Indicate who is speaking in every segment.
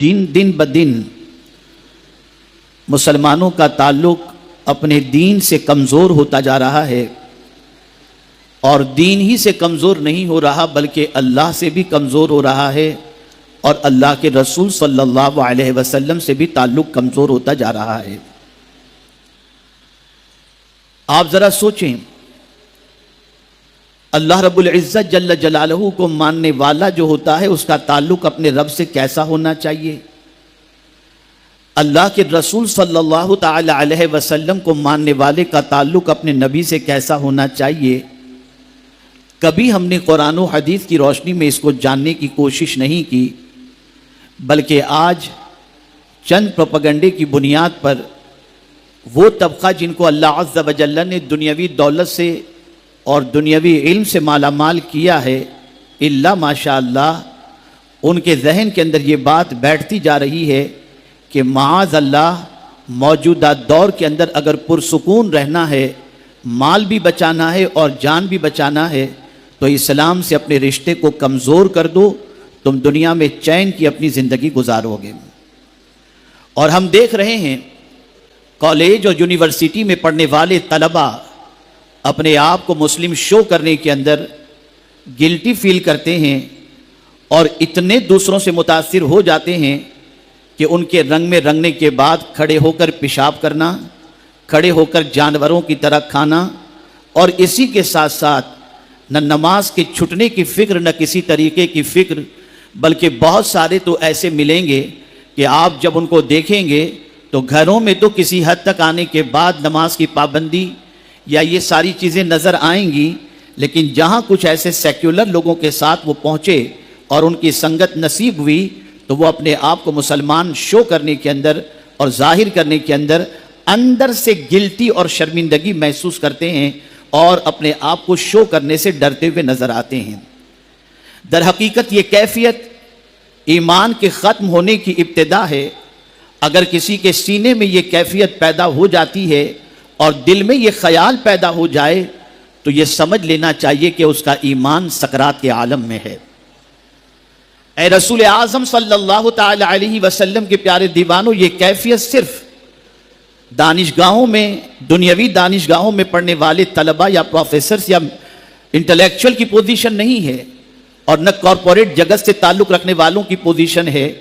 Speaker 1: دن بدن مسلمانوں کا تعلق اپنے دین سے کمزور ہوتا جا رہا ہے، اور دین ہی سے کمزور نہیں ہو رہا بلکہ اللہ سے بھی کمزور ہو رہا ہے، اور اللہ کے رسول صلی اللہ علیہ وسلم سے بھی تعلق کمزور ہوتا جا رہا ہے۔ آپ ذرا سوچیں، اللہ رب العزت جل جلالہ کو ماننے والا جو ہوتا ہے اس کا تعلق اپنے رب سے کیسا ہونا چاہیے؟ اللہ کے رسول صلی اللہ تعالی علیہ وسلم کو ماننے والے کا تعلق اپنے نبی سے کیسا ہونا چاہیے؟ کبھی ہم نے قرآن و حدیث کی روشنی میں اس کو جاننے کی کوشش نہیں کی، بلکہ آج چند پروپیگنڈے کی بنیاد پر وہ طبقہ جن کو اللہ عز و جل نے دنیاوی دولت سے اور دنیاوی علم سے مالا مال کیا ہے، اللہ ماشاء اللہ ان کے ذہن کے اندر یہ بات بیٹھتی جا رہی ہے کہ معاذ اللہ موجودہ دور کے اندر اگر پرسکون رہنا ہے، مال بھی بچانا ہے اور جان بھی بچانا ہے، تو اسلام سے اپنے رشتے کو کمزور کر دو، تم دنیا میں چین کی اپنی زندگی گزارو گے۔ اور ہم دیکھ رہے ہیں کالج اور یونیورسٹی میں پڑھنے والے طلبہ اپنے آپ کو مسلم شو کرنے کے اندر گلٹی فیل کرتے ہیں، اور اتنے دوسروں سے متاثر ہو جاتے ہیں کہ ان کے رنگ میں رنگنے کے بعد کھڑے ہو کر پیشاب کرنا، کھڑے ہو کر جانوروں کی طرح کھانا، اور اسی کے ساتھ ساتھ نہ نماز کے چھٹنے کی فکر، نہ کسی طریقے کی فکر، بلکہ بہت سارے تو ایسے ملیں گے کہ آپ جب ان کو دیکھیں گے تو گھروں میں تو کسی حد تک آنے کے بعد نماز کی پابندی یا یہ ساری چیزیں نظر آئیں گی، لیکن جہاں کچھ ایسے سیکولر لوگوں کے ساتھ وہ پہنچے اور ان کی سنگت نصیب ہوئی تو وہ اپنے آپ کو مسلمان شو کرنے کے اندر اور ظاہر کرنے کے اندر سے گلٹی اور شرمندگی محسوس کرتے ہیں، اور اپنے آپ کو شو کرنے سے ڈرتے ہوئے نظر آتے ہیں۔ در حقیقت یہ کیفیت ایمان کے ختم ہونے کی ابتدا ہے۔ اگر کسی کے سینے میں یہ کیفیت پیدا ہو جاتی ہے اور دل میں یہ خیال پیدا ہو جائے تو یہ سمجھ لینا چاہیے کہ اس کا ایمان سکرات کے عالم میں ہے۔ اے رسول اعظم صلی اللہ تعالی علیہ وسلم کے پیارے دیوانوں، یہ کیفیت صرف دانشگاہوں میں، دنیاوی دانشگاہوں میں پڑھنے والے طلبہ یا پروفیسرز یا انٹلیکچوئل کی پوزیشن نہیں ہے، اور نہ کارپوریٹ جگت سے تعلق رکھنے والوں کی پوزیشن ہے،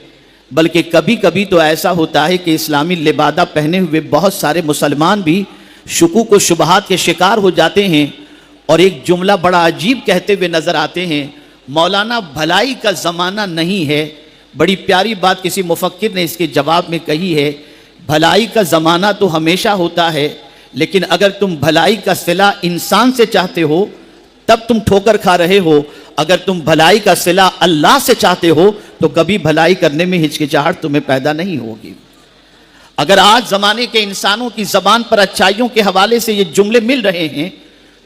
Speaker 1: بلکہ کبھی کبھی تو ایسا ہوتا ہے کہ اسلامی لبادہ پہنے ہوئے بہت سارے مسلمان بھی شکوک و شبہات کے شکار ہو جاتے ہیں، اور ایک جملہ بڑا عجیب کہتے ہوئے نظر آتے ہیں، مولانا بھلائی کا زمانہ نہیں ہے۔ بڑی پیاری بات کسی مفکر نے اس کے جواب میں کہی ہے، بھلائی کا زمانہ تو ہمیشہ ہوتا ہے، لیکن اگر تم بھلائی کا صلہ انسان سے چاہتے ہو تب تم ٹھوکر کھا رہے ہو، اگر تم بھلائی کا صلہ اللہ سے چاہتے ہو تو کبھی بھلائی کرنے میں ہچکچاہٹ تمہیں پیدا نہیں ہوگی۔ اگر آج زمانے کے انسانوں کی زبان پر اچھائیوں کے حوالے سے یہ جملے مل رہے ہیں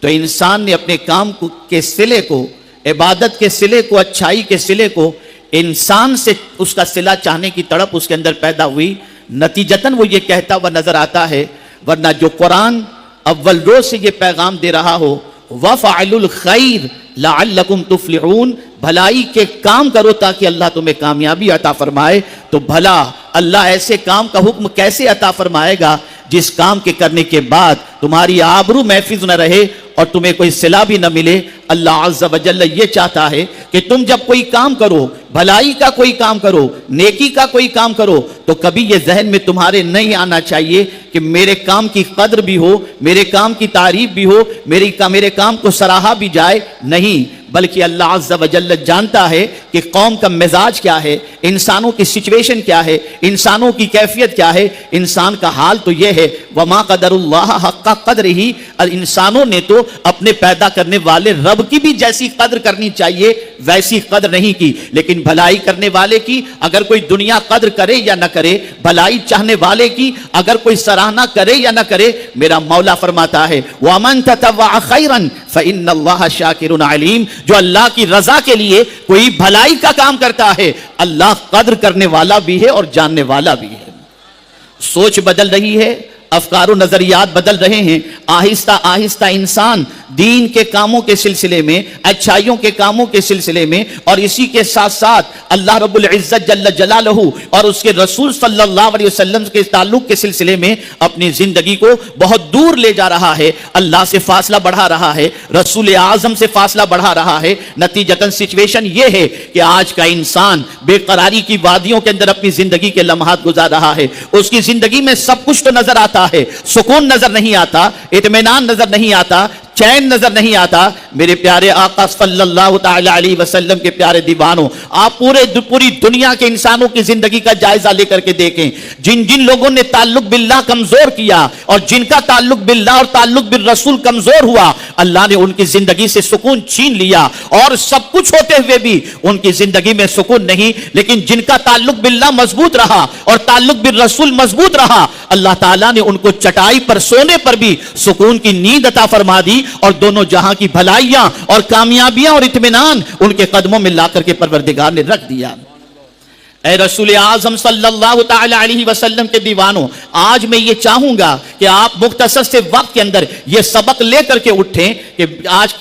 Speaker 1: تو انسان نے اپنے کام کے صلے کو، عبادت کے صلے کو، اچھائی کے صلے کو انسان سے اس کا صلہ چاہنے کی تڑپ اس کے اندر پیدا ہوئی، نتیجتاً وہ یہ کہتا ہوا نظر آتا ہے۔ ورنہ جو قرآن اول روز سے یہ پیغام دے رہا ہو، وَفَعَلُوا الْخَيْرَ لَعَلَّكُمْ تُفْلِحُونَ، بھلائی کے کام کرو تاکہ اللہ تمہیں کامیابی عطا فرمائے، تو بھلا اللہ ایسے کام کا حکم کیسے عطا فرمائے گا جس کام کے کرنے کے بعد تمہاری آبرو محفوظ نہ رہے اور تمہیں کوئی صلہ بھی نہ ملے؟ اللہ عز و جل یہ چاہتا ہے کہ تم جب کوئی کام کرو، بھلائی کا کوئی کام کرو، نیکی کا کوئی کام کرو، تو کبھی یہ ذہن میں تمہارے نہیں آنا چاہیے کہ میرے کام کی قدر بھی ہو، میرے کام کی تعریف بھی ہو، میرے کام کو سراہا بھی جائے، نہیں، بلکہ اللہ عز و جل جانتا ہے کہ قوم کا مزاج کیا ہے، انسانوں کی سچویشن کیا ہے، انسانوں کی کیفیت کیا ہے۔ انسان کا حال تو یہ ہے، وَمَا قَدَرُ اللَّهَ حَقَّ قَدْرِهِ، انسانوں نے تو اپنے پیدا کرنے والے رب کی بھی جیسی قدر کرنی چاہیے ویسی قدر نہیں کی، لیکن بھلائی کرنے والے کی اگر کوئی دنیا قدر کرے یا نہ کرے، بھلائی چاہنے والے کی اگر کوئی سراہنا کرے یا نہ کرے، میرا مولا فرماتا ہے وَمَن تَتَوَّعَ خَيْرًا فَإِنَّ اللَّهَ شَاكِرٌ عَلِيمٌ، جو اللہ کی رضا کے لیے کوئی بھلائی کا کام کرتا ہے، اللہ قدر کرنے والا بھی ہے اور جاننے والا بھی ہے۔ سوچ بدل رہی ہے، افکار و نظریات بدل رہے ہیں، آہستہ آہستہ انسان دین کے کاموں کے سلسلے میں، اچھائیوں کے کاموں کے سلسلے میں، اور اسی کے ساتھ ساتھ اللہ رب العزت جل جلالہ اور اس کے رسول صلی اللہ علیہ وسلم کے تعلق کے سلسلے میں اپنی زندگی کو بہت دور لے جا رہا ہے، اللہ سے فاصلہ بڑھا رہا ہے، رسول اعظم سے فاصلہ بڑھا رہا ہے، نتیجتاً سچویشن یہ ہے کہ آج کا انسان بے قراری کی وادیوں کے اندر اپنی زندگی کے لمحات گزار رہا ہے۔ اس کی زندگی میں سب کچھ تو نظر آتا ہے، سکون نظر نہیں آتا، اطمینان نظر نہیں آتا، چین نظر نہیں آتا۔ میرے پیارے آقا صلی اللہ تعالی علیہ وسلم کے پیارے دیوانوں، آپ پوری دنیا کے انسانوں کی زندگی کا جائزہ لے کر کے دیکھیں، جن جن لوگوں نے تعلق باللہ کمزور کیا اور جن کا تعلق باللہ اور تعلق بالرسول کمزور ہوا، اللہ نے ان کی زندگی سے سکون چھین لیا، اور سب کچھ ہوتے ہوئے بھی ان کی زندگی میں سکون نہیں۔ لیکن جن کا تعلق باللہ مضبوط رہا اور تعلق بالرسول مضبوط رہا، اللہ تعالیٰ نے ان کو چٹائی پر سونے پر بھی سکون کی نیند عطا فرما دی، اور دونوں جہاں کی بھلائیاں اور کامیابیاں اور اطمینان ان کے قدموں میں لا کر کے پروردگار نے رکھ دیا۔ اے رسول اعظم صلی اللہ تعالی علیہ وسلم کے دیوانوں، آج میں یہ چاہوں گا کہ آپ مختصر سے وقت کے اندر یہ سبق لے کر کے اٹھیں کہ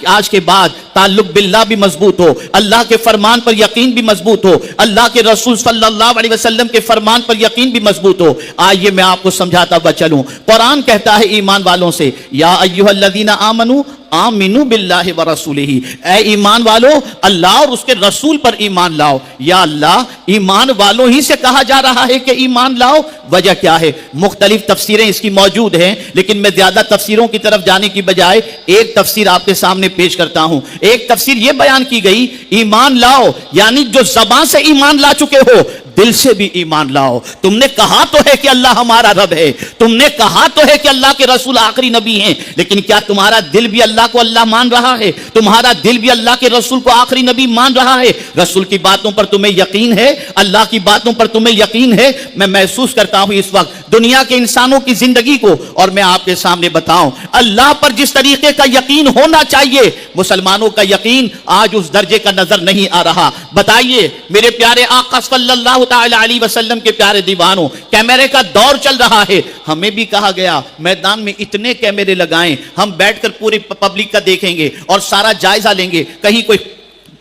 Speaker 1: آج کے بعد تعلق باللہ بھی مضبوط ہو، اللہ کے فرمان پر یقین بھی مضبوط ہو، اللہ کے رسول صلی اللہ علیہ وسلم کے فرمان پر یقین بھی مضبوط ہو۔ آئیے میں آپ کو سمجھاتا ہوا چلوں۔ قرآن کہتا ہے ایمان والوں سے، یا ایھا الذین آمنوا آمنوا باللہ ورسولہ، اے ایمان والو اللہ اور اس کے رسول پر ایمان لاؤ۔ یا اللہ، ایمان والوں ہی سے کہا جا رہا ہے کہ ایمان لاؤ، وجہ کیا ہے؟ مختلف تفسیریں اس کی موجود ہیں، لیکن میں زیادہ تفسیروں کی طرف جانے کی بجائے ایک تفسیر آپ کے سامنے پیش کرتا ہوں۔ ایک تفسیر یہ بیان کی گئی، ایمان لاؤ یعنی جو زبان سے ایمان لا چکے ہو، دل سے بھی ایمان لاؤ۔ تم نے کہا تو ہے کہ اللہ ہمارا رب ہے، تم نے کہا تو ہے کہ اللہ کے رسول آخری نبی ہیں، لیکن کیا تمہارا دل بھی اللہ کو اللہ مان رہا ہے؟ تمہارا دل بھی اللہ کے رسول کو آخری نبی مان رہا ہے؟ رسول کی باتوں پر تمہیں یقین ہے؟ اللہ کی باتوں پر تمہیں یقین ہے؟ میں محسوس کرتا ہوں اس وقت دنیا کے انسانوں کی زندگی کو، اور میں آپ کے سامنے بتاؤں اللہ پر جس طریقے کا یقین ہونا چاہیے، مسلمانوں کا یقین آج اس درجے کا نظر نہیں آ رہا۔ بتائیے میرے پیارے آقا صلی اللہ تعالی علیہ وسلم کے پیارے دیوانوں، کیمرے کا دور چل رہا ہے، ہمیں بھی کہا گیا میدان میں اتنے کیمرے لگائیں، ہم بیٹھ کر پوری پبلک کا دیکھیں گے اور سارا جائزہ لیں گے، کہیں کوئی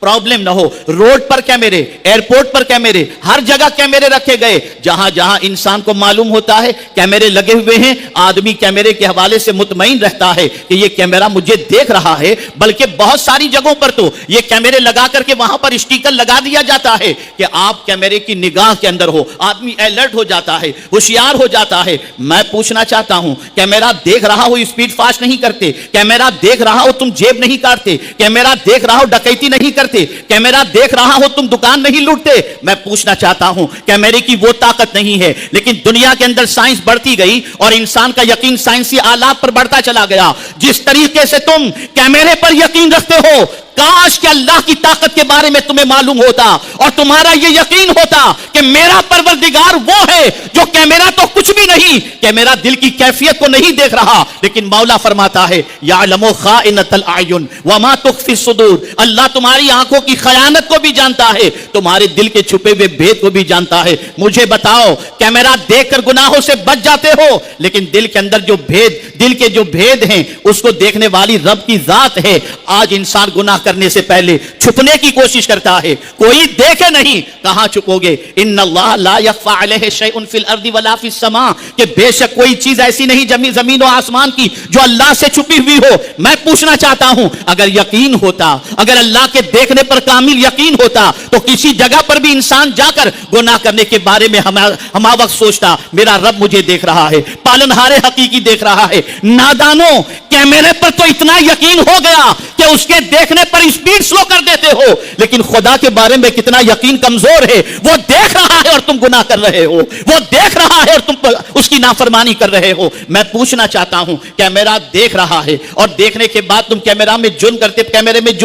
Speaker 1: پرابلم نہ ہو۔ روڈ پر کیمرے، ایئرپورٹ پر کیمرے، ہر جگہ کیمرے رکھے گئے، جہاں جہاں انسان کو معلوم ہوتا ہے کیمرے لگے ہوئے ہیں، آدمی کیمرے کے حوالے سے مطمئن رہتا ہے کہ یہ کیمرہ مجھے دیکھ رہا ہے۔ بلکہ بہت ساری جگہوں پر تو یہ کیمرے لگا کر کے وہاں پر اسٹیکر لگا دیا جاتا ہے کہ آپ کیمرے کی نگاہ کے اندر ہو، آدمی الرٹ ہو جاتا ہے، ہوشیار ہو جاتا ہے۔ میں پوچھنا چاہتا ہوں، کیمرہ دیکھ رہا ہو اسپیڈ فاسٹ نہیں کرتے، کیمرہ دیکھ رہا ہو تم جیب نہیں کاٹتے، کیمرہ دیکھ رہا ہو ڈکیتی نہیں کرتے، کیمرہ دیکھ رہا ہو تم دکان نہیں لوٹتے۔ میں پوچھنا چاہتا ہوں، کیمرے کی وہ طاقت نہیں ہے، لیکن دنیا کے اندر سائنس بڑھتی گئی اور انسان کا یقین سائنسی آلات پر بڑھتا چلا گیا۔ جس طریقے سے تم کیمرے پر یقین رکھتے ہو، کاش کہ اللہ کی طاقت کے بارے میں تمہیں معلوم ہوتا اور تمہارا یہ یقین ہوتا کہ میرا پروردگار وہ ہے جو کیمرہ تو کچھ بھی نہیں، کیمرہ دل کی کیفیت کو نہیں دیکھ رہا، لیکن مولا فرماتا ہے یعلم خائنۃ الاعین وما تخفی الصدور، اللہ تمہاری آنکھوں کی خیانت کو بھی جانتا ہے، تمہارے دل کے چھپے ہوئے بھید کو بھی جانتا ہے۔ مجھے بتاؤ، کیمرہ دیکھ کر گناہوں سے بچ جاتے ہو، لیکن دل کے اندر جو بھید، دل کے جو بھید ہیں اس کو دیکھنے والی رب کی ذات ہے۔ آج انسان گناہ کرنے سے پہلے چھپنے کی کوشش کرتا ہے، کوئی دیکھے نہیں، کہاں چھپو گے؟ ان اللہ لا یخفی علیہ شیء فی الارض ولا فی السماء، کہ بے شک کوئی چیز ایسی نہیں زمین و آسمان کی جو اللہ سے چھپی ہوئی ہو۔ میں پوچھنا چاہتا ہوں، اگر یقین ہوتا، اگر اللہ کے دیکھنے پر کامل یقین ہوتا تو کسی جگہ پر بھی انسان جا کر گناہ کرنے کے بارے میں ہم وقت سوچتا میرا رب مجھے دیکھ رہا ہے، پالنہار حقیقی دیکھ رہا ہے۔ نادانوں، کیمرے پر تو اتنا یقین ہو گیا کہ اس کے دیکھنے پر اسپیڈ سلو کر دیتے ہو، لیکن خدا کے بارے میں کتنا یقین کمزور ہے۔ وہ دیکھ رہا ہے اور تم گناہ کر رہے ہو، وہ دیکھ رہا ہے اور تم اس کی نافرمانی کر رہے ہو۔ میں پوچھنا چاہتا ہوں، کیمرہ دیکھ رہا ہے اور دیکھنے کے بعد تم کیمرے میں جرم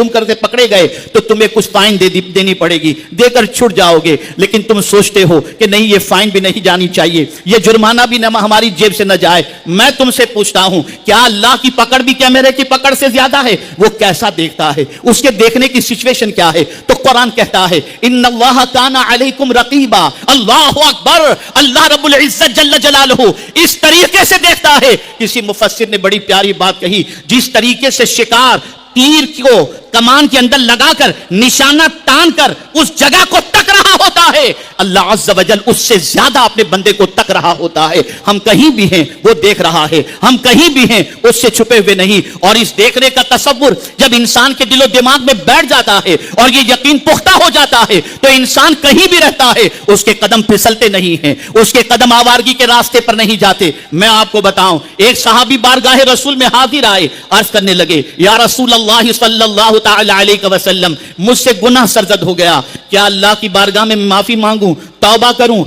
Speaker 1: کرتے پکڑے گئے تو تمہیں کچھ فائن دینی پڑے گی، دے کر چھٹ جاؤ گے، لیکن تم سوچتے ہو کہ نہیں یہ فائن بھی نہیں جانی چاہیے، یہ جرمانہ بھی نہ ہماری جیب سے نہ جائے۔ میں تم سے پوچھتا ہوں، کیا اللہ کی پکڑ بھی کیمرے کی پکڑ سے زیادہ ہے. وہ کیسا دیکھتا ہے, اس کے دیکھنے کی سچویشن کیا ہے. تو قرآن کہتا ہے ان اللہ کان علیکم رقیبا, اللہ اکبر, اللہ رب العزت جل جلالہ اس طریقے سے دیکھتا ہے. کسی مفسر نے بڑی پیاری بات کہی, جس طریقے سے شکار تیر کو کمان کے اندر لگا کر نشانہ تان کر اس جگہ کو تک رہا ہوتا ہے, اللہ عز و جل اس سے زیادہ اپنے بندے کو تک رہا ہوتا ہے. ہم کہیں بھی ہیں وہ دیکھ رہا ہے, ہم کہیں بھی ہیں اس سے چھپے ہوئے نہیں. اور اس دیکھنے کا تصور جب انسان کے دل و دماغ میں بیٹھ جاتا ہے اور یہ یقین پختہ ہو جاتا ہے تو انسان کہیں بھی رہتا ہے اس کے قدم پھسلتے نہیں ہیں, اس کے قدم آوارگی کے راستے پر نہیں جاتے. میں آپ کو بتاؤں, ایک صحابی بارگاہ رسول میں حاضر آئے, عرض کرنے لگے یا رسول اللہ صلی اللہ تعالی علیہ وسلم, مجھ سے گناہ سرزد ہو گیا, کیا اللہ کی بارگاہ میں معافی مانگوں, توبہ کروں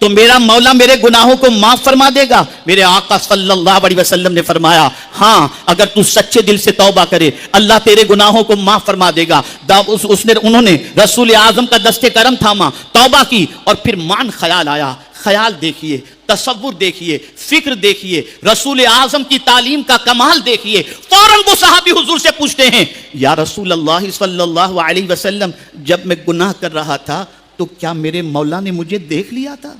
Speaker 1: تو میرا مولا میرے گناہوں کو معاف فرما دے گا؟ میرے آقا صلی اللہ علیہ وسلم نے فرمایا ہاں, اگر تو سچے دل سے توبہ کرے اللہ تیرے گناہوں کو معاف فرما دے گا. انہوں نے رسول اعظم کا دستے کرم تھاما, توبہ کی, اور پھر مان خیال آیا. خیال دیکھیے, تصور دیکھیے, فکر دیکھیے, رسول اعظم کی تعلیم کا کمال دیکھیے. فوراً وہ صحابی حضور سے پوچھتے ہیں یا رسول اللہ صلی اللہ علیہ وسلم, جب میں گناہ کر رہا تھا تو کیا میرے مولا نے مجھے دیکھ لیا تھا؟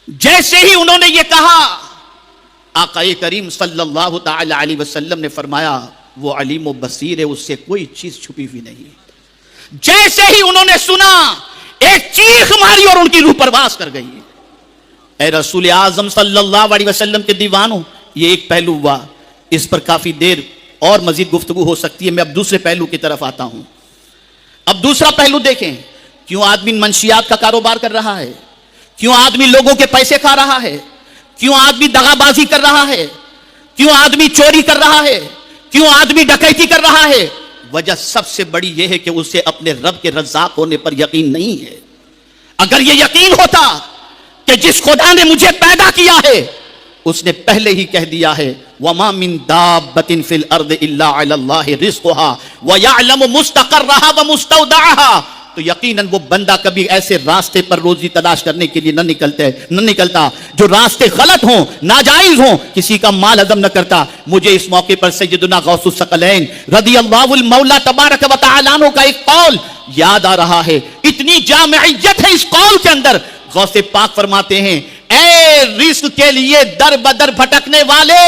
Speaker 1: جیسے ہی انہوں نے یہ کہا, آقا کریم صلی اللہ تعالی علیہ وسلم نے فرمایا وہ علیم و بصیر ہے, اس سے کوئی چیز چھپی ہوئی نہیں. جیسے ہی انہوں نے سنا ایک چیخ ماری اور ان کی روح پرواز کر گئی. اے رسول اعظم صلی اللہ علیہ وسلم کے دیوانوں, یہ ایک پہلو ہوا, اس پر کافی دیر اور مزید گفتگو ہو سکتی ہے. میں اب دوسرے پہلو کی طرف آتا ہوں. اب دوسرا پہلو دیکھیں, کیوں آدمی منشیات کا کاروبار کر رہا ہے, کیوں آدمی لوگوں کے پیسے کھا رہا ہے, کیوں آدمی دغا بازی کر رہا ہے, کیوں آدمی چوری کر رہا ہے, کیوں آدمی ڈکیتی کر رہا ہے؟ وجہ سب سے بڑی یہ ہے کہ اسے اپنے رب کے رزاق ہونے پر یقین نہیں ہے. اگر یہ یقین ہوتا کہ جس خدا نے مجھے پیدا کیا ہے اس نے پہلے ہی کہہ دیا ہے وَمَا مِن دَابَّةٍ فِي الْأَرْضِ إِلَّا عَلَى اللَّهِ رِزْقُهَا وَيَعْلَمُ مُسْتَقَرَّهَا وَمُسْتَوْدَعَهَا. تو یقیناً وہ بندہ کبھی ایسے راستے پر روزی تلاش کرنے کے لیے نہ نکلتا جو راستے غلط ہوں, ناجائز ہوں, کسی کا مال ہضم نہ کرتا. مجھے اس موقع پر سیدنا غوث الثقلین رضی اللہ المولا تبارک و تعالی عنہ کا ایک قول یاد آ رہا ہے. اتنی جامعیت ہے اس قول کے اندر. غوث پاک فرماتے ہیں اے رزق کے لیے در بدر بھٹکنے والے,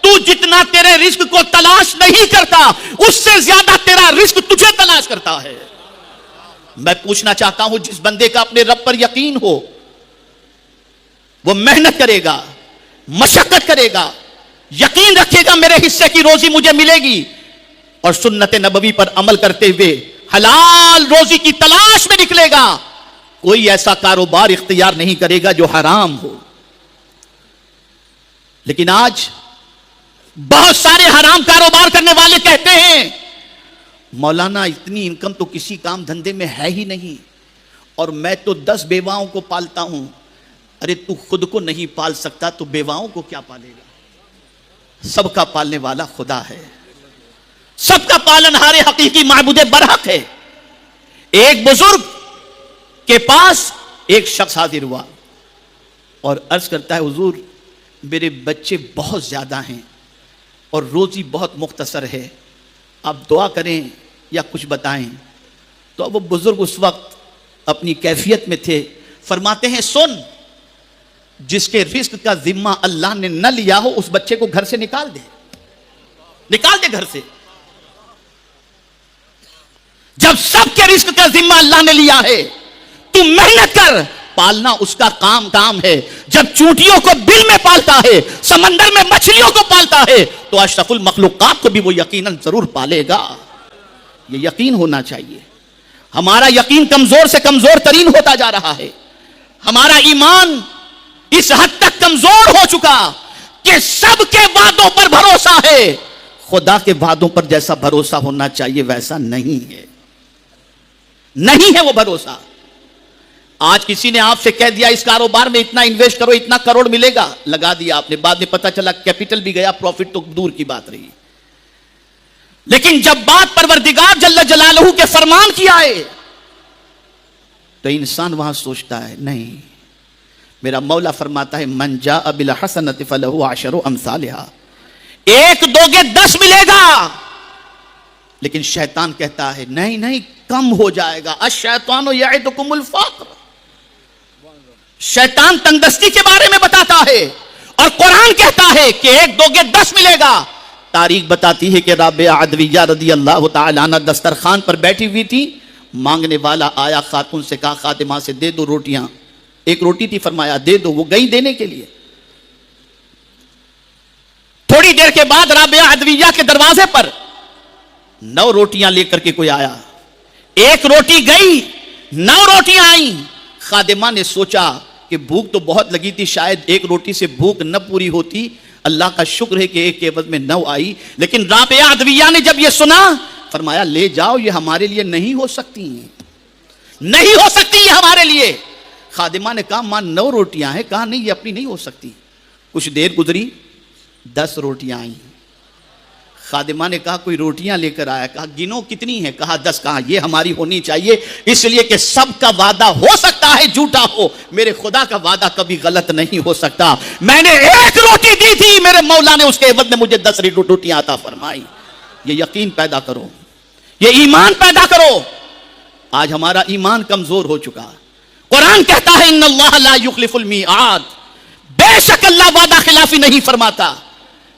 Speaker 1: تو جتنا تیرے رزق کو تلاش نہیں کرتا اس سے زیادہ تیرا رزق تجھے تلاش کرتا ہے. میں پوچھنا چاہتا ہوں, جس بندے کا اپنے رب پر یقین ہو وہ محنت کرے گا, مشقت کرے گا, یقین رکھے گا میرے حصے کی روزی مجھے ملے گی, اور سنت نبوی پر عمل کرتے ہوئے حلال روزی کی تلاش میں نکلے گا. کوئی ایسا کاروبار اختیار نہیں کرے گا جو حرام ہو. لیکن آج بہت سارے حرام کاروبار کرنے والے کہتے ہیں مولانا اتنی انکم تو کسی کام دھندے میں ہے ہی نہیں, اور میں تو 10 بیواؤں کو پالتا ہوں. ارے تو خود کو نہیں پال سکتا تو بیواؤں کو کیا پالے گا؟ سب کا پالنے والا خدا ہے, سب کا پالنہار حقیقی معبود برحق ہے. ایک بزرگ کے پاس ایک شخص حاضر ہوا اور عرض کرتا ہے حضور میرے بچے بہت زیادہ ہیں اور روزی بہت مختصر ہے, آپ دعا کریں یا کچھ بتائیں. تو وہ بزرگ اس وقت اپنی کیفیت میں تھے. فرماتے ہیں سن, جس کے رزق کا ذمہ اللہ نے نہ لیا ہو اس بچے کو گھر سے نکال دے گھر سے. جب سب کے رزق کا ذمہ اللہ نے لیا ہے تو محنت کر, پالنا اس کا کام ہے. جب چونٹیوں کو بل میں پالتا ہے, سمندر میں مچھلیوں کو پالتا ہے, تو اشرف المخلوقات کو بھی وہ یقیناً ضرور پالے گا. یہ یقین ہونا چاہیے. ہمارا یقین کمزور سے کمزور ترین ہوتا جا رہا ہے. ہمارا ایمان اس حد تک کمزور ہو چکا کہ سب کے وعدوں پر بھروسہ ہے, خدا کے وعدوں پر جیسا بھروسہ ہونا چاہیے ویسا نہیں ہے وہ بھروسہ. آج کسی نے آپ سے کہہ دیا اس کاروبار میں اتنا انویسٹ کرو, اتنا کروڑ ملے گا, لگا دیا آپ نے, بعد میں پتا چلا کیپٹل بھی گیا, پروفٹ تو دور کی بات رہی. لیکن جب بات پروردگار جل جلالہ کے فرمان کی آئے تو انسان وہاں سوچتا ہے نہیں, میرا مولا فرماتا ہے من جاء بالحسنۃ فلہ عشر امثالھا، ایک دو گے 10 ملے گا، لیکن شیطان کہتا ہے نہیں نہیں کم ہو جائے گا، الشیطان یعدکم الفقر، شیطان تنگدستی کے بارے میں بتاتا ہے، اور قرآن کہتا ہے کہ ایک دو گے 10 ملے گا۔ تاریخ بتاتی ہے کہ رابعہ عدویہ رضی اللہ تعالی عنہ دسترخوان پر بیٹھی ہوئی تھی، مانگنے والا آیا، خاتون سے کہا خادمہ سے دے دو روٹیاں، ایک روٹی تھی، فرمایا دے دو، وہ گئی دینے کے لیے۔ تھوڑی دیر کے بعد رابعہ عدویہ کے دروازے پر 9 روٹیاں لے کر کے کوئی آیا، ایک روٹی گئی، 9 روٹیاں آئیں۔ خادمہ نے سوچا کہ بھوک تو بہت لگی تھی، شاید ایک روٹی سے بھوک نہ پوری ہوتی، اللہ کا شکر ہے کہ ایک کے عوض میں 9 آئی۔ لیکن رابعہ عدویہ نے جب یہ سنا، فرمایا لے جاؤ، یہ ہمارے لیے نہیں ہو سکتی، نہیں ہو سکتی یہ ہمارے لیے۔ خادمہ نے کہا ماں 9 روٹیاں ہیں، کہا نہیں یہ اپنی نہیں ہو سکتی۔ کچھ دیر گزری، 10 روٹیاں آئیں۔ خادمہ نے کہا کوئی روٹیاں لے کر آیا، کہا گنو کتنی ہیں، کہا 10، کہا یہ ہماری ہونی چاہیے، اس لیے کہ سب کا وعدہ ہو سکتا ہے جھوٹا ہو، میرے خدا کا وعدہ کبھی غلط نہیں ہو سکتا۔ میں نے ایک روٹی دی تھی، میرے مولا نے اس کے عوض میں مجھے 10 روٹیاں عطا فرمائی۔ یہ یقین پیدا کرو، یہ ایمان پیدا کرو۔ آج ہمارا ایمان کمزور ہو چکا۔ قرآن کہتا ہے ان اللہ لا یخلف المیعاد، بے شک اللہ وعدہ خلافی نہیں فرماتا۔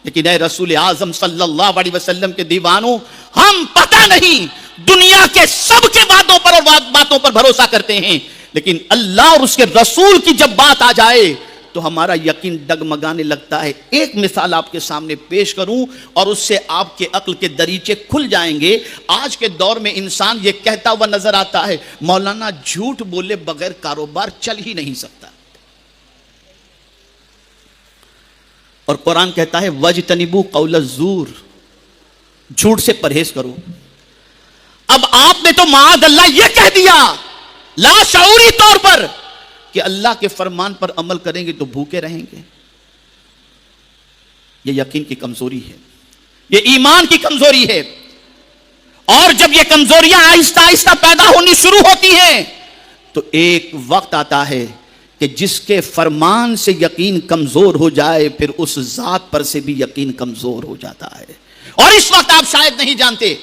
Speaker 1: لیکن اے رسول اعظم صلی اللہ علیہ وسلم کے دیوانوں، ہم پتہ نہیں دنیا کے سب کے وعدوں پر اور باتوں پر بھروسہ کرتے ہیں، لیکن اللہ اور اس کے رسول کی جب بات آ جائے تو ہمارا یقین ڈگمگانے لگتا ہے۔ ایک مثال آپ کے سامنے پیش کروں اور اس سے آپ کے عقل کے دریچے کھل جائیں گے۔ آج کے دور میں انسان یہ کہتا ہوا نظر آتا ہے مولانا جھوٹ بولے بغیر کاروبار چل ہی نہیں سکتا، اور قرآن کہتا ہے وَاجْتَنِبُوا قَوْلَ الزُّورِ، جھوٹ سے پرہیز کرو۔ اب آپ نے تو معاذ اللہ یہ کہہ دیا لاشعوری طور پر کہ اللہ کے فرمان پر عمل کریں گے تو بھوکے رہیں گے۔ یہ یقین کی کمزوری ہے، یہ ایمان کی کمزوری ہے، اور جب یہ کمزوریاں آہستہ آہستہ پیدا ہونی شروع ہوتی ہیں تو ایک وقت آتا ہے کہ جس کے فرمان سے یقین کمزور ہو جائے پھر اس ذات پر سے بھی یقین کمزور ہو جاتا ہے۔ اور اس وقت آپ شاید نہیں جانتے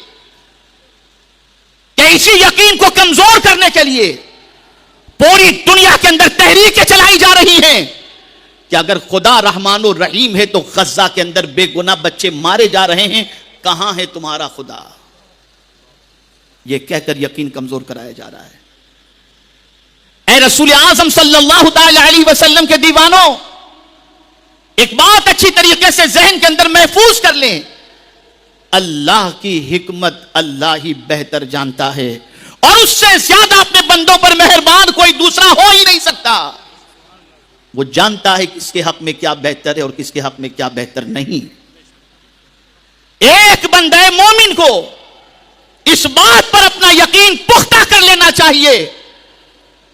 Speaker 1: کہ اسی یقین کو کمزور کرنے کے لیے پوری دنیا کے اندر تحریکیں چلائی جا رہی ہیں کہ اگر خدا رحمان و رحیم ہے تو غزہ کے اندر بے گناہ بچے مارے جا رہے ہیں، کہاں ہے تمہارا خدا؟ یہ کہہ کر یقین کمزور کرایا جا رہا ہے۔ اے رسول اعظم صلی اللہ تعالی علیہ وسلم کے دیوانوں، ایک بات اچھی طریقے سے ذہن کے اندر محفوظ کر لیں، اللہ کی حکمت اللہ ہی بہتر جانتا ہے، اور اس سے زیادہ اپنے بندوں پر مہربان کوئی دوسرا ہو ہی نہیں سکتا۔ وہ جانتا ہے کس کے حق میں کیا بہتر ہے اور کس کے حق میں کیا بہتر نہیں۔ ایک بندہ مومن کو اس بات پر اپنا یقین پختہ کر لینا چاہیے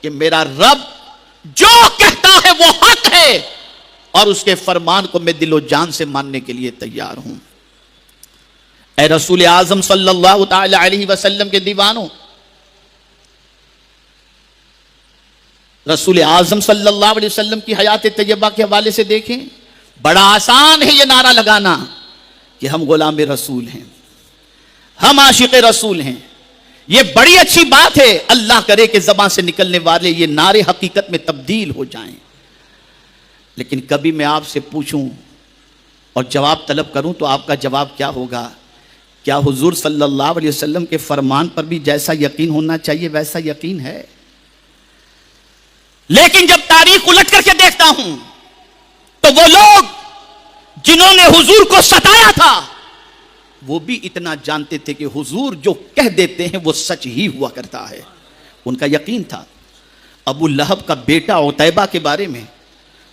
Speaker 1: کہ میرا رب جو کہتا ہے وہ حق ہے، اور اس کے فرمان کو میں دل و جان سے ماننے کے لیے تیار ہوں۔ اے رسول اعظم صلی اللہ تعالی علیہ وسلم کے دیوانوں، رسول اعظم صلی اللہ علیہ وسلم کی حیات طیبہ کے حوالے سے دیکھیں، بڑا آسان ہے یہ نعرہ لگانا کہ ہم غلام رسول ہیں، ہم عاشق رسول ہیں۔ یہ بڑی اچھی بات ہے، اللہ کرے کہ زبان سے نکلنے والے یہ نعرے حقیقت میں تبدیل ہو جائیں۔ لیکن کبھی میں آپ سے پوچھوں اور جواب طلب کروں تو آپ کا جواب کیا ہوگا؟ کیا حضور صلی اللہ علیہ وسلم کے فرمان پر بھی جیسا یقین ہونا چاہیے ویسا یقین ہے؟ لیکن جب تاریخ الٹ کر کے دیکھتا ہوں تو وہ لوگ جنہوں نے حضور کو ستایا تھا وہ بھی اتنا جانتے تھے کہ حضور جو کہہ دیتے ہیں وہ سچ ہی ہوا کرتا ہے، ان کا یقین تھا۔ ابو لہب کا بیٹا عتیبہ کے بارے میں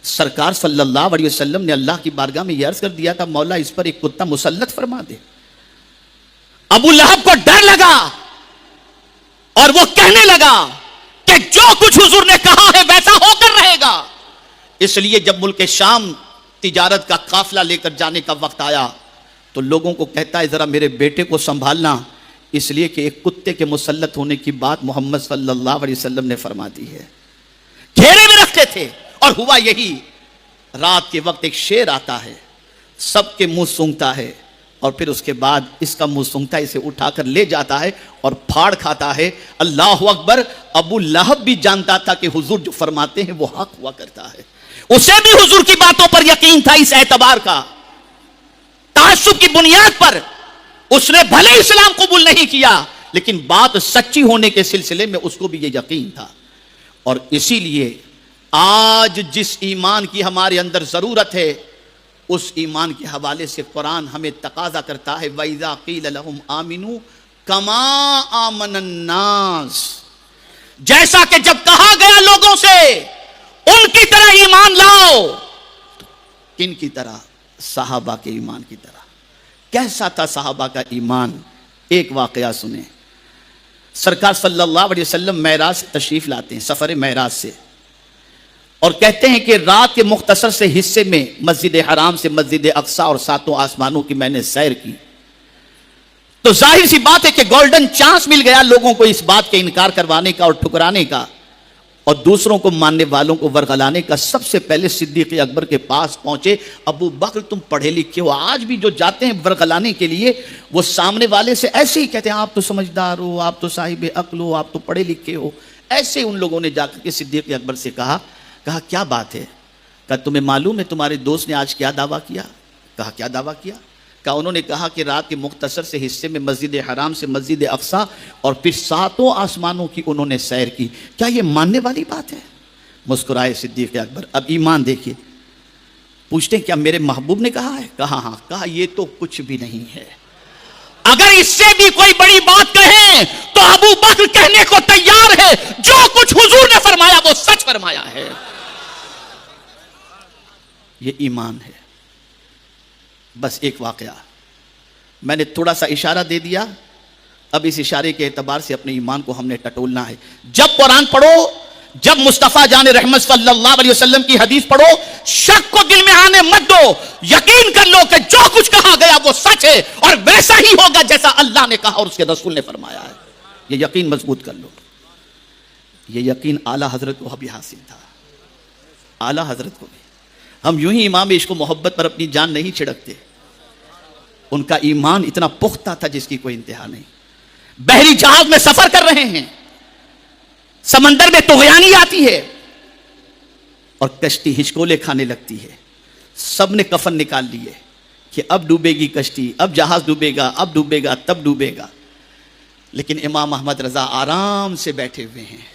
Speaker 1: سرکار صلی اللہ علیہ وسلم نے اللہ کی بارگاہ میں یہ عرض کر دیا تھا مولا اس پر ایک کتا مسلط فرما دے۔ ابو لہب کو ڈر لگا اور وہ کہنے لگا کہ جو کچھ حضور نے کہا ہے ویسا ہو کر رہے گا۔ اس لیے جب ملک شام تجارت کا قافلہ لے کر جانے کا وقت آیا تو لوگوں کو کہتا ہے ذرا میرے بیٹے کو سنبھالنا، اس لیے کہ ایک کتے کے مسلط ہونے کی بات محمد صلی اللہ علیہ وسلم نے فرما دی ہے۔ گھیرے میں رکھتے تھے اور ہوا یہی، رات کے وقت ایک شیر آتا ہے، سب کے منہ سونگتا ہے، اور پھر اس کے بعد اس کا منہ سونگتا ہے، اسے اٹھا کر لے جاتا ہے اور پھاڑ کھاتا ہے۔ اللہ اکبر! ابو لہب بھی جانتا تھا کہ حضور جو فرماتے ہیں وہ حق ہوا کرتا ہے، اسے بھی حضور کی باتوں پر یقین تھا، اس اعتبار کا تعصب کی بنیاد پر اس نے بھلے اسلام قبول نہیں کیا لیکن بات سچی ہونے کے سلسلے میں اس کو بھی یہ یقین تھا۔ اور اسی لیے آج جس ایمان کی ہمارے اندر ضرورت ہے اس ایمان کے حوالے سے قرآن ہمیں تقاضا کرتا ہے وَإِذَا قِيلَ لَهُمْ آمِنُوا كَمَا آمَنَ النَّاسِ، جیسا کہ جب کہا گیا لوگوں سے ان کی طرح ایمان لاؤ، کن کی طرح؟ صحابہ کے ایمان کی طرح۔ کیسا تھا صحابہ کا ایمان؟ ایک واقعہ سنیں۔ سرکار صلی اللہ علیہ وسلم معراج سے تشریف لاتے ہیں، سفر معراج سے، اور کہتے ہیں کہ رات کے مختصر سے حصے میں مسجد حرام سے مسجد اقصی اور ساتوں آسمانوں کی میں نے سیر کی، تو ظاہر سی بات ہے کہ گولڈن چانس مل گیا لوگوں کو اس بات کے انکار کروانے کا اور ٹھکرانے کا اور دوسروں کو ماننے والوں کو ورغلانے کا۔ سب سے پہلے صدیق اکبر کے پاس پہنچے، ابو بکر تم پڑھے لکھے ہو، آج بھی جو جاتے ہیں ورغلانے کے لیے وہ سامنے والے سے ایسے ہی کہتے ہیں آپ تو سمجھدار ہو، آپ تو صاحب عقل ہو، آپ تو پڑھے لکھے ہو۔ ایسے ان لوگوں نے جا کر کے صدیق اکبر سے کہا کیا بات ہے؟ کہا تمہیں معلوم ہے تمہارے دوست نے آج کیا دعویٰ کیا؟ کہا کیا دعویٰ کیا؟ کہا انہوں نے کہا کہ رات کے مختصر سے حصے میں مسجد حرام سے مسجد اقصی اور پھر ساتوں آسمانوں کی انہوں نے سیر کی، کیا یہ ماننے والی بات ہے؟ مسکرائے صدیق اکبر۔ اب ایمان دیکھیے، پوچھتے ہیں کیا میرے محبوب نے کہا ہے؟ کہا ہاں۔ کہا یہ تو کچھ بھی نہیں ہے، اگر اس سے بھی کوئی بڑی بات کہیں تو ابو بکر کہنے کو تیار ہے، جو کچھ حضور نے فرمایا وہ سچ فرمایا ہے۔ یہ ایمان ہے۔ بس ایک واقعہ میں نے تھوڑا سا اشارہ دے دیا، اب اس اشارے کے اعتبار سے اپنے ایمان کو ہم نے ٹٹولنا ہے۔ جب قرآن پڑھو، جب مصطفیٰ جان رحمت صلی اللہ علیہ وسلم کی حدیث پڑھو، شک کو دل میں آنے مت دو، یقین کر لو کہ جو کچھ کہا گیا وہ سچ ہے اور ویسا ہی ہوگا جیسا اللہ نے کہا اور اس کے رسول نے فرمایا ہے۔ یہ یقین مضبوط کر لو۔ یہ یقین اعلیٰ حضرت کو بھی حاصل تھا، اعلیٰ حضرت کو بھی۔ ہم یوں ہی امام عشق و محبت پر اپنی جان نہیں چھڑکتے، ان کا ایمان اتنا پختہ تھا جس کی کوئی انتہا نہیں۔ بحری جہاز میں سفر کر رہے ہیں، سمندر میں طغیانی آتی ہے اور کشتی ہچکولے کھانے لگتی ہے، سب نے کفن نکال لیے کہ اب ڈوبے گی کشتی، اب جہاز ڈوبے گا، اب ڈوبے گا، تب ڈوبے گا، لیکن امام احمد رضا آرام سے بیٹھے ہوئے ہیں۔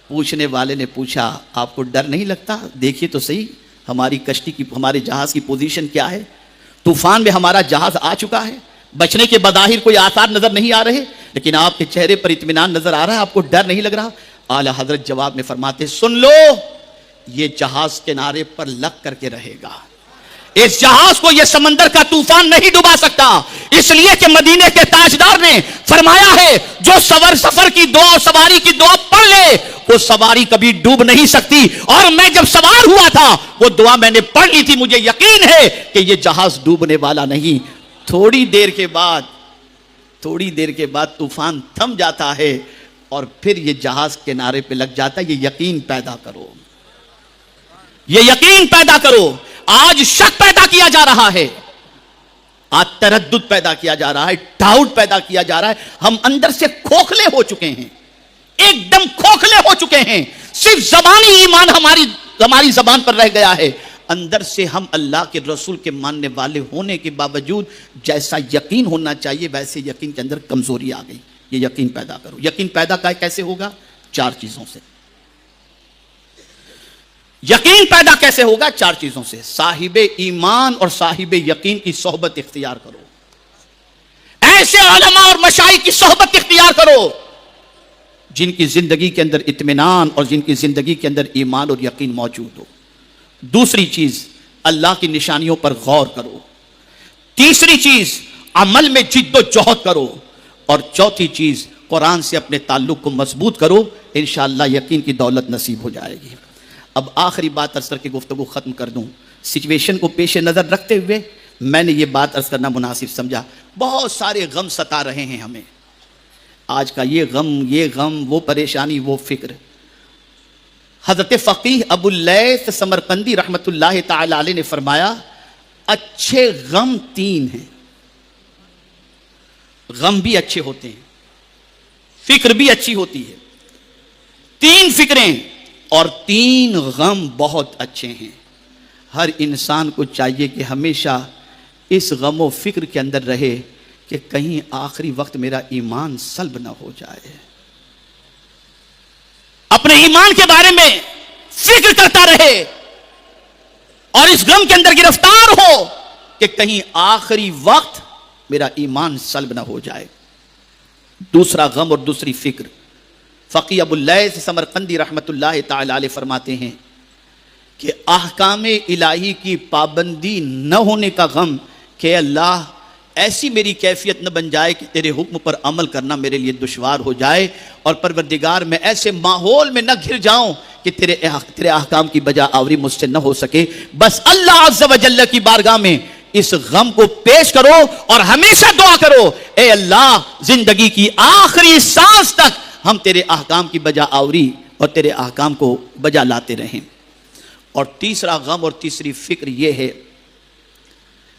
Speaker 1: پوچھنے والے نے پوچھا آپ کو ڈر نہیں لگتا؟ دیکھیے تو صحیح ہماری کشتی کی، ہمارے جہاز کی پوزیشن کیا ہے، طوفان میں ہمارا جہاز آ چکا ہے، بچنے کے بظاہر کوئی آثار نظر نہیں آ رہے، لیکن آپ کے چہرے پر اطمینان نظر آ رہا ہے، آپ کو ڈر نہیں لگ رہا؟ اعلیٰ حضرت جواب میں فرماتے سن لو، یہ جہاز کنارے پر لگ کر کے رہے گا، اس جہاز کو یہ سمندر کا طوفان نہیں ڈبا سکتا، اس لیے کہ مدینے کے تاجدار نے فرمایا ہے جو سفر کی دعا اور سواری کی دعا پڑھ لے وہ سواری کبھی ڈوب نہیں سکتی، اور میں جب سوار ہوا تھا وہ دعا میں نے پڑھ لی تھی، مجھے یقین ہے کہ یہ جہاز ڈوبنے والا نہیں۔ تھوڑی دیر کے بعد طوفان تھم جاتا ہے اور پھر یہ جہاز کنارے پہ لگ جاتا ہے۔ یہ یقین پیدا کرو، یہ یقین پیدا کرو۔ آج شک پیدا کیا جا رہا ہے، آج تردد پیدا کیا جا رہا ہے، ڈاؤٹ پیدا کیا جا رہا ہے، ہم اندر سے کھوکھلے ہو چکے ہیں، ایک دم کھوکھلے ہو چکے ہیں، صرف زبانی ایمان ہماری زبان پر رہ گیا ہے، اندر سے ہم اللہ کے رسول کے ماننے والے ہونے کے باوجود جیسا یقین ہونا چاہیے ویسے یقین کے اندر کمزوری آ گئی۔ یہ یقین پیدا کرو۔ یقین پیدا کیسے ہوگا؟ 4 چیزوں سے۔ یقین پیدا کیسے ہوگا؟ 4 چیزوں سے۔ صاحب ایمان اور صاحب یقین کی صحبت اختیار کرو، ایسے علماء اور مشائخ کی صحبت اختیار کرو جن کی زندگی کے اندر اطمینان اور جن کی زندگی کے اندر ایمان اور یقین موجود ہو۔ دوسری چیز، اللہ کی نشانیوں پر غور کرو۔ تیسری چیز، عمل میں جد و جہد کرو۔ اور چوتھی چیز، قرآن سے اپنے تعلق کو مضبوط کرو، انشاءاللہ یقین کی دولت نصیب ہو جائے گی۔ اب آخری بات عرض کر کے گفتگو ختم کر دوں۔ سچویشن کو پیش نظر رکھتے ہوئے میں نے یہ بات عرض کرنا مناسب سمجھا۔ بہت سارے غم ستا رہے ہیں ہمیں، آج کا یہ غم وہ پریشانی وہ فکر۔ حضرت فقیہ ابو اللیث سمرقندی رحمت اللہ تعالی علیہ نے فرمایا اچھے غم 3 ہیں. غم بھی اچھے ہوتے ہیں, فکر بھی اچھی ہوتی ہے. 3 فکریں اور 3 غم بہت اچھے ہیں. ہر انسان کو چاہیے کہ ہمیشہ اس غم و فکر کے اندر رہے کہ کہیں آخری وقت میرا ایمان سلب نہ ہو جائے. اپنے ایمان کے بارے میں فکر کرتا رہے اور اس غم کے اندر گرفتار ہو کہ کہیں آخری وقت میرا ایمان سلب نہ ہو جائے. دوسرا غم اور دوسری فکر, فقیہ ابو اللیث سمرقندی رحمت اللہ تعالی علیہ فرماتے ہیں کہ احکام الہی کی پابندی نہ ہونے کا غم, کہ اللہ ایسی میری کیفیت نہ بن جائے کہ تیرے حکم پر عمل کرنا میرے لیے دشوار ہو جائے, اور پروردگار میں ایسے ماحول میں نہ گھر جاؤں کہ تیرے احکام کی بجا آوری مجھ سے نہ ہو سکے. بس اللہ عز و جل کی بارگاہ میں اس غم کو پیش کرو اور ہمیشہ دعا کرو, اے اللہ زندگی کی آخری سانس تک ہم تیرے احکام کی بجا آوری اور تیرے احکام کو بجا لاتے رہیں. اور تیسرا غم اور تیسری فکر یہ ہے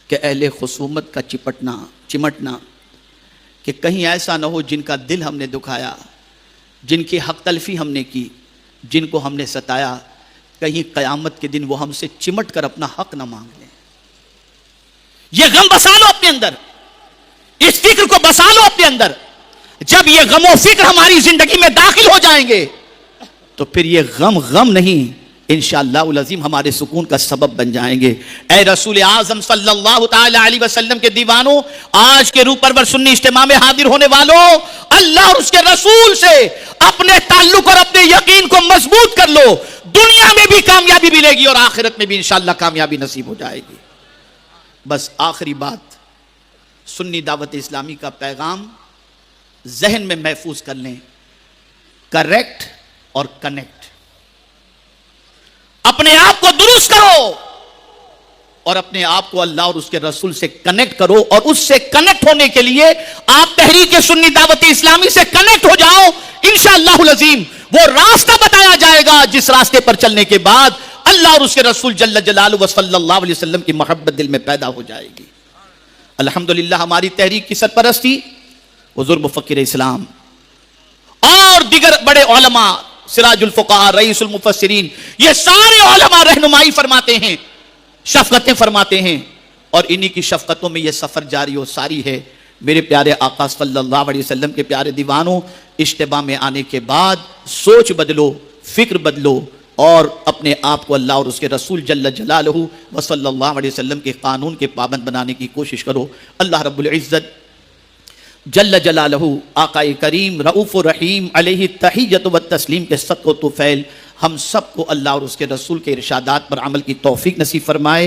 Speaker 1: کہ اہل خصومت کا چمٹنا, کہ کہیں ایسا نہ ہو جن کا دل ہم نے دکھایا, جن کی حق تلفی ہم نے کی, جن کو ہم نے ستایا, کہیں قیامت کے دن وہ ہم سے چمٹ کر اپنا حق نہ مانگ لیں. یہ غم بسا لو اپنے اندر, اس فکر کو بسا لو اپنے اندر. جب یہ غم و فکر ہماری زندگی میں داخل ہو جائیں گے تو پھر یہ غم نہیں, انشاءاللہ العظیم ہمارے سکون کا سبب بن جائیں گے. اے رسول اعظم صلی اللہ تعالی علیہ وسلم کے دیوانوں, آج کے روح پرور سنی اجتماع میں حاضر ہونے والوں, اللہ اور اس کے رسول سے اپنے تعلق اور اپنے یقین کو مضبوط کر لو. دنیا میں بھی کامیابی ملے گی اور آخرت میں بھی انشاءاللہ کامیابی نصیب ہو جائے گی. بس آخری بات, سنی دعوت اسلامی کا پیغام ذہن میں محفوظ کر لیں, کریکٹ اور کنیکٹ. اپنے آپ کو درست کرو اور اپنے آپ کو اللہ اور اس کے رسول سے کنیکٹ کرو, اور اس سے کنیکٹ ہونے کے لیے آپ تحریک سنی دعوت اسلامی سے کنیکٹ ہو جاؤ. انشاءاللہ العظیم وہ راستہ بتایا جائے گا جس راستے پر چلنے کے بعد اللہ اور اس کے رسول جل جلالہ و صلی اللہ علیہ وسلم کی محبت دل میں پیدا ہو جائے گی. الحمدللہ ہماری تحریک کی سرپرستی حضور مفکر اسلام اور دیگر بڑے علماء, سراج الفقہاء, رئیس المفسرین, یہ سارے علماء رہنمائی فرماتے ہیں, شفقتیں فرماتے ہیں, اور انہی کی شفقتوں میں یہ سفر جاری و ساری ہے. میرے پیارے آقا صلی اللہ علیہ وسلم کے پیارے دیوانوں, اجتماع میں آنے کے بعد سوچ بدلو, فکر بدلو, اور اپنے آپ کو اللہ اور اس کے رسول جل جلالہ و صلی اللہ علیہ وسلم کے قانون کے پابند بنانے کی کوشش کرو. اللہ رب العزت جل جلالہ آقا کریم رؤوف الرحیم علیہ التحیۃ والتسلیم کے صدق و طفیل ہم سب کو اللہ اور اس کے رسول کے ارشادات پر عمل کی توفیق نصیب فرمائے.